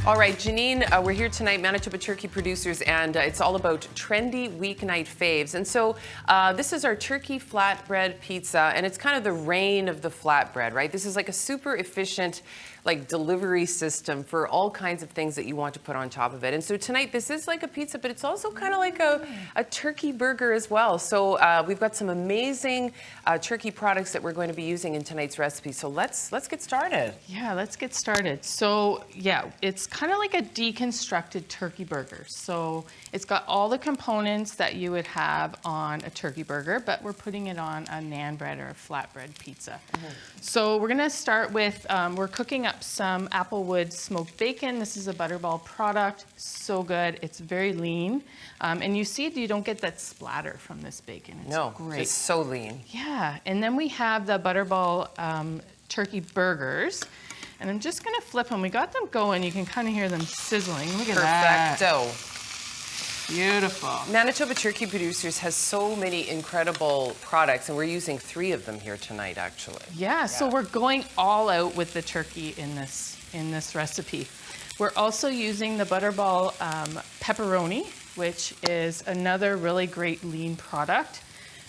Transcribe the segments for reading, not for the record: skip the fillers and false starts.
All right, Janine, we're here tonight, Manitoba Turkey Producers, and it's all about trendy weeknight faves. And so this is our turkey flatbread pizza, and it's kind of the reign of the flatbread, right? This is like a super efficient delivery system for all kinds of things that you want to put on top of it. And so tonight, this is like a pizza, but it's also kind of like a turkey burger as well. So we've got some amazing turkey products that we're going to be using in tonight's recipe. So let's get started. Yeah, let's get started. So yeah, it's kind of like a deconstructed turkey burger. So it's got all the components that you would have on a turkey burger, but we're putting it on a naan bread or a flatbread pizza. So we're gonna start with, we're cooking up some Applewood smoked bacon. This is a Butterball product, so good. It's very lean. And you see, you don't get that splatter from this bacon. It's great. It's so lean. Yeah, and then we have the Butterball turkey burgers. And I'm just gonna flip them. We got them going. You can kind of hear them sizzling. Look at that. Perfecto. Beautiful. Manitoba Turkey Producers has so many incredible products, and we're using 3 of them here tonight, actually. Yeah, so we're going all out with the turkey in this recipe. We're also using the Butterball pepperoni, which is another really great lean product.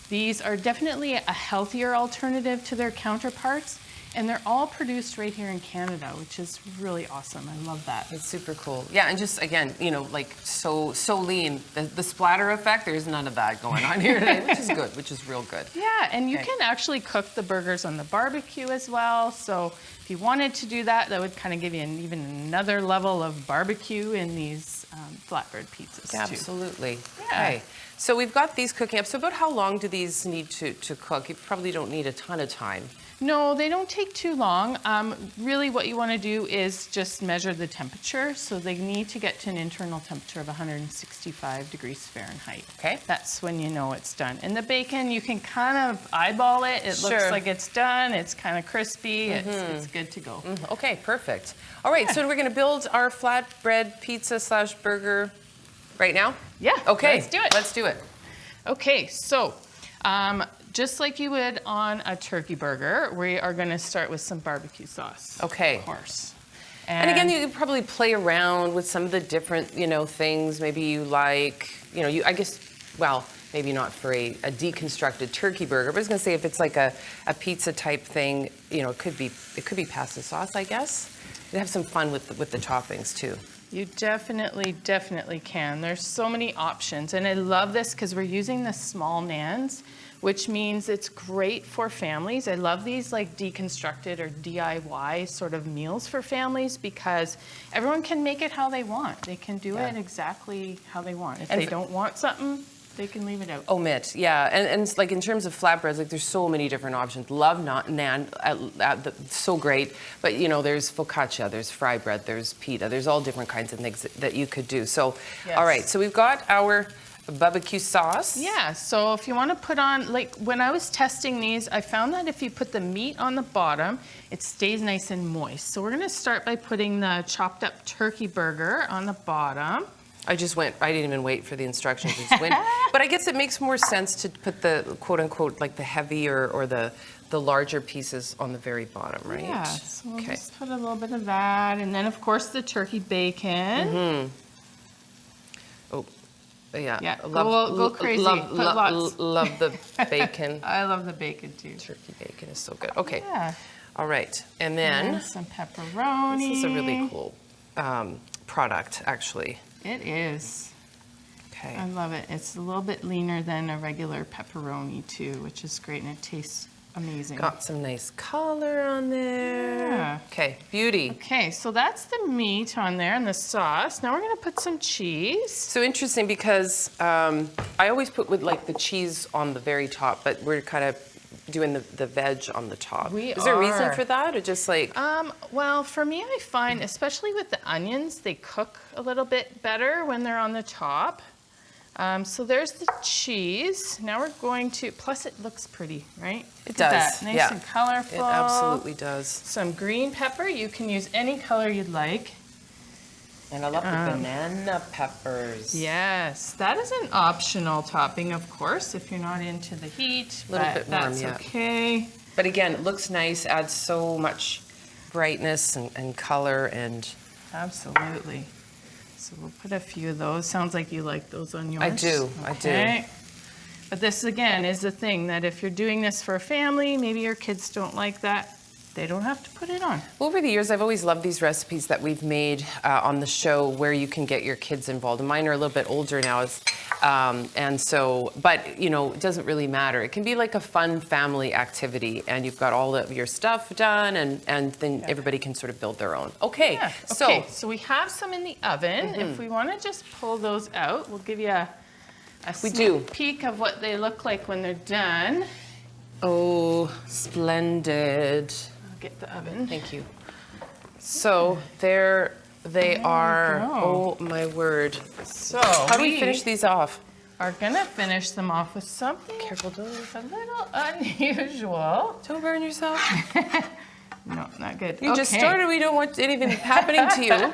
These are definitely a healthier alternative to their counterparts. And they're all produced right here in Canada, which is really awesome. I love that. It's super cool. Yeah, and just again, you know, like so lean. The splatter effect, there's none of that going on here today, which is good, which is real good. Yeah, and you can actually cook the burgers on the barbecue as well. So if you wanted to do that, that would kind of give you even another level of barbecue in these flatbread pizzas too. Absolutely. Yeah. Okay. So we've got these cooking up. So about how long do these need to cook? You probably don't need a ton of time. No, they don't take too long. Really what you want to do is just measure the temperature. So they need to get to an internal temperature of 165 degrees Fahrenheit. Okay. That's when you know it's done. And the bacon, you can kind of eyeball it. It looks like it's done. It's kind of crispy. It's good to go. Okay, perfect. All right, so we're going to build our flatbread pizza / burger right now? Yeah, okay, let's do it. Let's do it. Okay, so just like you would on a turkey burger, we are going to start with some barbecue sauce. Okay. Of course. And again, you could probably play around with some of the different, things maybe you like, I guess, well, maybe not for a deconstructed turkey burger, but I was going to say if it's like a pizza type thing, it could be pasta sauce, I guess. You have some fun with the toppings too. You definitely can. There's so many options. And I love this because we're using the small naans, which means it's great for families. I love these like deconstructed or DIY sort of meals for families because everyone can make it how they want. They can do it exactly how they want. If they don't want something, they can leave it out. Omit, yeah. And like in terms of flatbreads, like there's so many different options. Love naan, so great. But there's focaccia, there's fry bread, there's pita. There's all different kinds of things that you could do. So, all right, so we've got our barbecue sauce. Yeah, so if you want to put on, like when I was testing these, I found that if you put the meat on the bottom, it stays nice and moist. So we're going to start by putting the chopped up turkey burger on the bottom. I didn't even wait for the instructions. I just went. But I guess it makes more sense to put the quote unquote like the heavier or the larger pieces on the very bottom, right? Yeah, so we'll just put a little bit of that. And then of course the turkey bacon. Oh, yeah. Yeah, go crazy. Put lots. Love the bacon. I love the bacon too. Turkey bacon is so good. Okay. Yeah. All right. And then some pepperoni. This is a really cool product, actually. It is. Okay. I love it. It's a little bit leaner than a regular pepperoni too, which is great, and it tastes amazing. Got some nice color on there. Yeah. Okay, beauty. Okay, so that's the meat on there and the sauce. Now we're gonna put some cheese. So interesting because I always put with like the cheese on the very top, but we're kind of doing the veg on the top. Is there a reason for that, or just like? Well, for me, I find, especially with the onions, they cook a little bit better when they're on the top. So there's the cheese. Now we're going to, plus it looks pretty, right? It does, that. Nice and colorful. It absolutely does. Some green pepper. You can use any color you'd like. And I love the banana peppers. Yes, that is an optional topping, of course, if you're not into the heat. A little bit warm, that's okay. But again, it looks nice, adds so much brightness and color, and Absolutely. So we'll put a few of those. Sounds like you like those on yours. I do. Okay. But this, again, is the thing that if you're doing this for a family, maybe your kids don't like that, they don't have to put it on. Over the years, I've always loved these recipes that we've made on the show where you can get your kids involved. And mine are a little bit older now, and so, but you know, it doesn't really matter. It can be like a fun family activity, and you've got all of your stuff done, and then everybody can sort of build their own. Okay, Yeah. Okay, so we have some in the oven. If we want to just pull those out, we'll give you a sneak peek of what they look like when they're done. Oh, splendid. Get the oven. Thank you. So there they are. Oh my word. So how do we finish these off? Are gonna finish them off with something Careful, don't a little unusual. Don't burn yourself. No, not good. You just started. We don't want anything happening to you.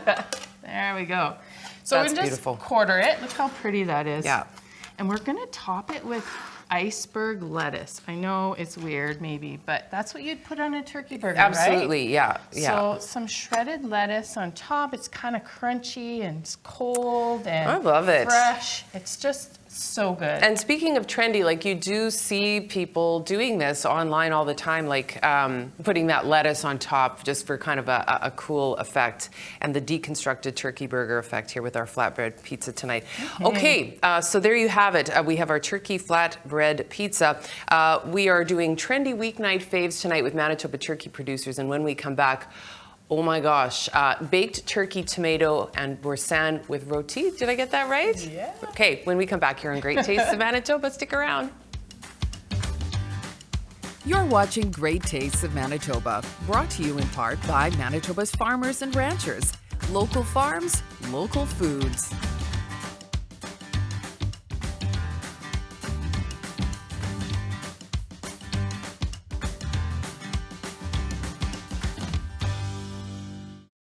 There we go. So That's we're just beautiful. Quarter it. Look how pretty that is. Yeah. And we're gonna top it with iceberg lettuce. I know it's weird maybe, but that's what you'd put on a turkey burger, Absolutely, right? yeah. So some shredded lettuce on top. It's kind of crunchy and it's cold and I love it. fresh. It's just so good. And speaking of trendy, like you do see people doing this online all the time, like putting that lettuce on top just for kind of a cool effect, and the deconstructed turkey burger effect here with our flatbread pizza tonight. Okay, so there you have it. We have our turkey flatbread pizza. We are doing trendy weeknight faves tonight with Manitoba turkey producers, and when we come back, oh my gosh, baked turkey, tomato, and boursin with roti. Did I get that right? Yeah. Okay, when we come back here on Great Tastes of Manitoba, stick around. You're watching Great Tastes of Manitoba, brought to you in part by Manitoba's farmers and ranchers. Local farms, local foods.